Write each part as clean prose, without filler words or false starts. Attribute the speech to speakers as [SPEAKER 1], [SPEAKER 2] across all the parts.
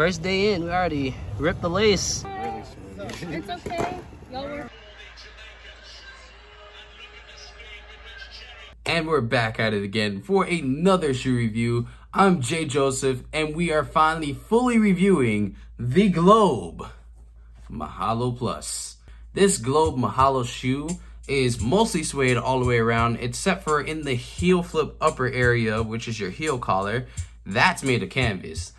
[SPEAKER 1] First day in, we already ripped the lace.
[SPEAKER 2] It's okay. Y'all were.
[SPEAKER 3] And we're back at it again for another shoe review. I'm Jay Joseph, and we are finally fully reviewing the Globe Mahalo Plus. This Globe Mahalo shoe is mostly suede all the way around, except for in the heel flip upper area, which is your heel collar. That's made of canvas.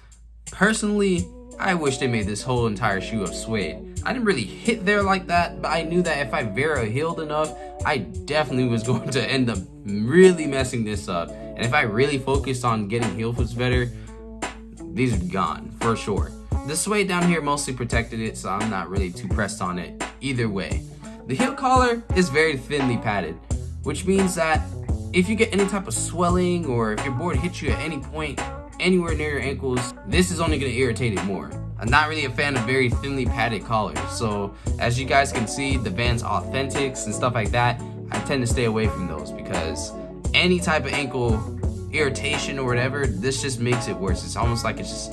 [SPEAKER 3] Personally, I wish they made this whole entire shoe of suede. I didn't really hit there like that, but I knew that if I Vera-heeled enough, I definitely was going to end up really messing this up. And if I really focused on getting heel flips better, these are gone for sure. The suede down here mostly protected it, so I'm not really too pressed on it either way. The heel collar is very thinly padded, which means that if you get any type of swelling or if your board hits you at any point anywhere near your ankles, this is only going to irritate it more. I'm not really a fan of very thinly padded collars, so as you guys can see, the Vans Authentics and stuff like that, I tend to stay away from those because any type of ankle irritation or whatever, this just makes it worse. It's almost like it's just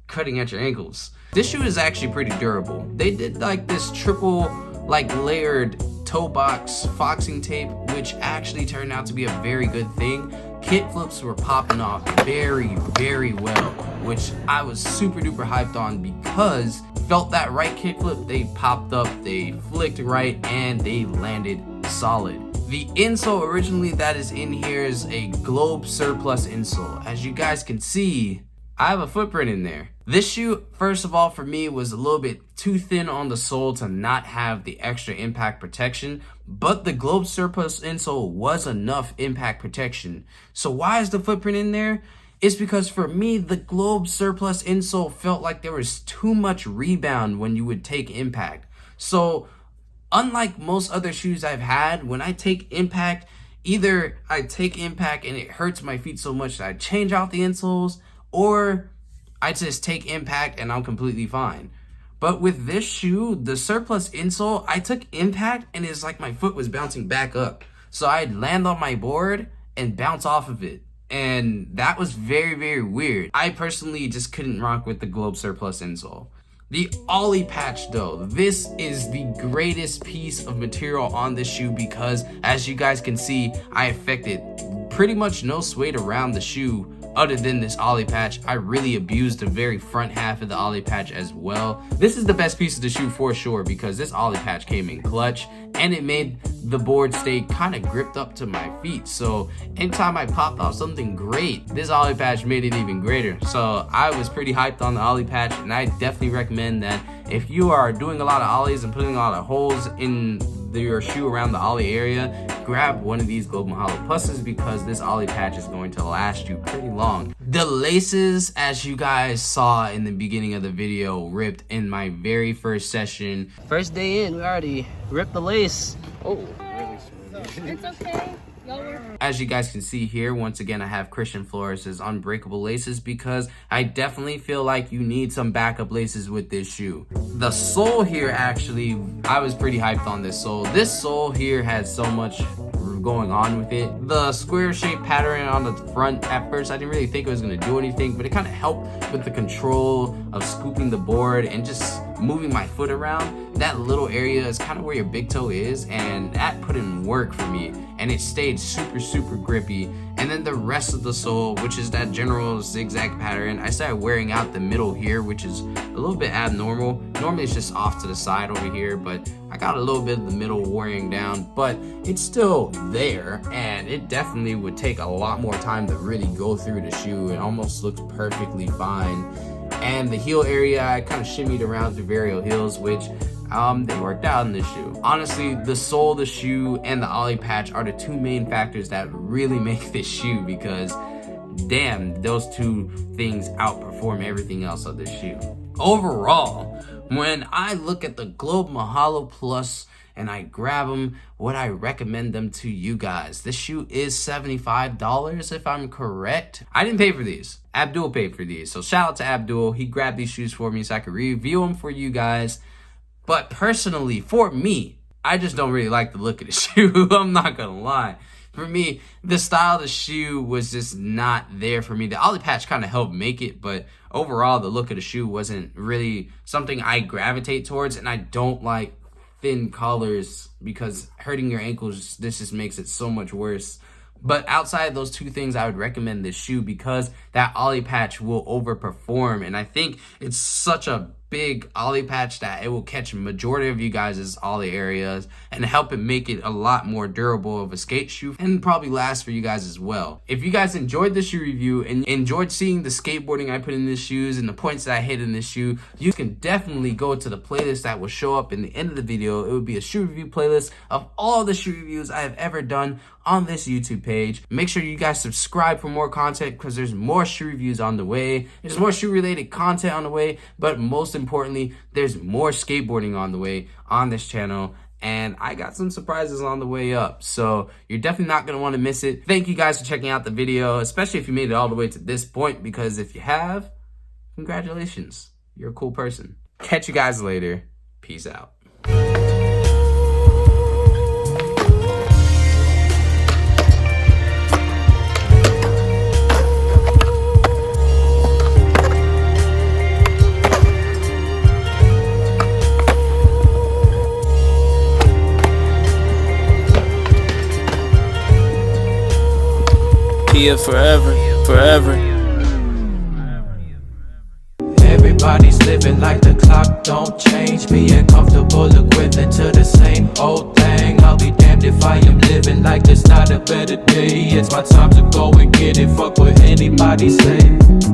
[SPEAKER 3] cutting at your ankles. This shoe is actually pretty durable. They did like this triple layered toe box foxing tape, which actually turned out to be a very good thing. Kick flips were popping off very well, which I was super duper hyped on because felt that right kick flip, they popped up, they flicked right, and they landed solid. The insole originally that is in here is a Globe Surplus insole. As you guys can see, I have a footprint in there. This shoe, first of all, for me was a little bit too thin on the sole to not have the extra impact protection, but the Globe Surplus insole was enough impact protection. So why is the footprint in there? It's because for me, the Globe Surplus insole felt like there was too much rebound when you would take impact. So unlike most other shoes I've had, when I take impact, either I take impact and it hurts my feet so much that I change out the insoles, or I just take impact and I'm completely fine. But with this shoe, the Surplus insole, I took impact and it's like my foot was bouncing back up. So I'd land on my board and bounce off of it. And that was very weird. I personally just couldn't rock with the Globe Surplus insole. The Ollie Patch though, this is the greatest piece of material on this shoe because as you guys can see, I affected pretty much no suede around the shoe other than this Ollie Patch. I really abused the very front half of the Ollie Patch as well. This is the best piece of the shoe for sure because this Ollie Patch came in clutch and it made the board stay kind of gripped up to my feet. So anytime I popped off something great, this Ollie Patch made it even greater. So I was pretty hyped on the Ollie Patch, and I definitely recommend that if you are doing a lot of ollies and putting a lot of holes in your shoe around the ollie area, grab one of these Globe Mahalo Pluses because this Ollie Patch is going to last you pretty long. The laces, as you guys saw in the beginning of the video, ripped in my very first session.
[SPEAKER 1] First day in, we already ripped the lace. Oh.
[SPEAKER 2] It's okay. Y'all were.
[SPEAKER 3] As you guys can see here, once again, I have Christian Flores' unbreakable laces because I definitely feel like you need some backup laces with this shoe. The sole here, actually, I was pretty hyped on this sole. This sole here has so much going on with it. The square shaped pattern on the front, at first I didn't really think it was going to do anything, but it kind of helped with the control of scooping the board and just moving my foot around. That little area is kind of where your big toe is, and that put in work for me, and it stayed super grippy. And then the rest of the sole, which is that general zigzag pattern, I started wearing out the middle here, which is a little bit abnormal. Normally it's just off to the side over here, but I got a little bit of the middle wearing down, but it's still there, and it definitely would take a lot more time to really go through the shoe. It almost looks perfectly fine. And the heel area, I kind of shimmied around through varial heels, which they worked out in this shoe. Honestly, the sole, the shoe, and the Ollie Patch are the two main factors that really make this shoe because damn, those two things outperform everything else of this shoe. Overall, when I look at the Globe Mahalo Plus and I grab them, would I recommend them to you guys? This shoe is $75 if I'm correct. I didn't pay for these. Abdul paid for these. So shout out to Abdul. He grabbed these shoes for me so I could review them for you guys. But personally, for me, I just don't really like the look of the shoe. I'm not gonna lie. for me, the style of the shoe was just not there for me. The Ollie Patch kind of helped make it, but overall, the look of the shoe wasn't really something I gravitate towards, and I don't like thin collars because hurting your ankles, this just makes it so much worse. But outside of those two things, I would recommend this shoe because that Ollie Patch will overperform. And I think it's such a big Ollie Patch that it will catch a majority of you guys' Ollie areas and help it make it a lot more durable of a skate shoe and probably last for you guys as well. If you guys enjoyed the shoe review and enjoyed seeing the skateboarding I put in this shoes and the points that I hit in this shoe, you can definitely go to the playlist that will show up in the end of the video. It would be a shoe review playlist of all the shoe reviews I have ever done on this YouTube page. Make sure you guys subscribe for more content because there's more shoe reviews on the way. There's more shoe related content on the way, but most importantly, there's more skateboarding on the way on this channel. And I got some surprises on the way up, so you're definitely not going to want to miss it. Thank you guys for checking out the video, especially if you made it all the way to this point, because if you have, congratulations. You're a cool person. Catch you guys later. Peace out.
[SPEAKER 4] Here forever, forever.
[SPEAKER 5] Everybody's living like the clock don't change. Being comfortable equivalent to the same old thing. I'll be damned if I am living like there's not a better day. It's my time to go and get it. Fuck what anybody say.